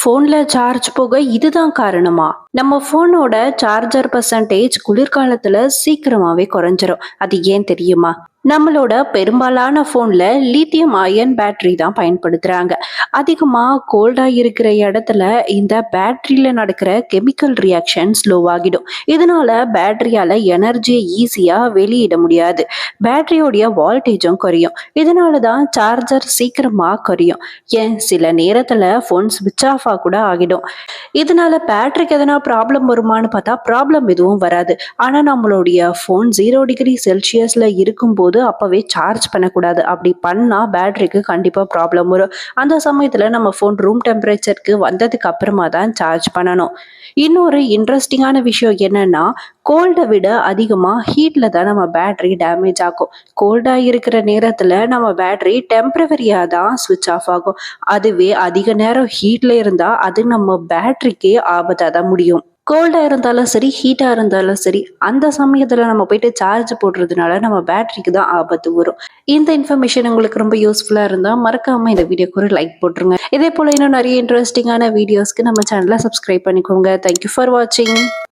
ஃபோன்ல சார்ஜ் போக இதுதான் காரணமா? நம்ம ஃபோனோட சார்ஜர் பர்சன்டேஜ் குளிர்காலத்துல சீக்கிரமாவே குறைஞ்சிரும். அது ஏன் தெரியுமா? நம்மளோட பெரும்பாலான ஃபோன்ல லித்தியம் அயன் பேட்டரி தான் பயன்படுத்துறாங்க. அதிகமா கோல்டா இருக்கிற இடத்துல இந்த பேட்டரியில நடக்கிற கெமிக்கல் ரியாக்ஷன் ஸ்லோவாகிடும். இதனால பேட்டரியால எனர்ஜியை ஈஸியா வெளியிட முடியாது. பேட்டரியோடைய வோல்டேஜும் குறையும். இதனால தான் சார்ஜர் சீக்கிரமா குறையும். ஏன் சில நேரத்துல ஃபோன் ஸ்விட்ச் ஆஃப் கூட ஆகிடும். இதனால பேட்டரிக்கு எதனா ப்ராப்ளம் வருமான்னு பார்த்தா ப்ராப்ளம் எதுவும் வராது. ஆனா நம்மளுடைய ஃபோன் 0°C இருக்கும்போது அப்பவே சார்ஜ் பண்ணக்கூடாது. அப்படி பண்ணா பேட்டரிக்கு கண்டிப்பா ப்ராப்ளம் வரும். அந்த சமயத்துல நம்ம ஃபோன் ரூம் டெம்பரேச்சருக்கு வந்ததுக்கு அப்புறமா தான் சார்ஜ் பண்ணணும். இன்னொரு இன்ட்ரெஸ்டிங்கான விஷயம் என்னன்னா, கோல்டை விட அதிகமா ஹீட்ல தான் நம்ம பேட்டரி டேமேஜ் ஆகும். கோல்டா இருக்கிற நேரத்துல நம்ம பேட்டரி டெம்பரவரியா தான் ஸ்விட்ச் ஆஃப் ஆகும். அதுவே அதிக நேரம் ஹீட்ல இருந்தா அது நம்ம பேட்டரிக்கே ஆபத்தா தான் முடியும். கோல்டா இருந்தாலும் சரி, ஹீட்டா இருந்தாலும் சரி, அந்த சமயத்துல நம்ம போயிட்டு சார்ஜ் போடுறதுனால நம்ம பேட்டரிக்கு தான் ஆபத்து வரும். இந்த இன்ஃபர்மேஷன் உங்களுக்கு ரொம்ப யூஸ்ஃபுல்லா இருந்தா மறக்காம இந்த வீடியோக்கு ஒரு லைக் போட்டுருங்க. இதே போல இன்னும் நிறைய இன்ட்ரெஸ்டிங்கான வீடியோஸ்க்கு நம்ம சேனலை சப்ஸ்கிரைப் பண்ணிக்கோங்க. தேங்க்யூ ஃபார் வாட்சிங்.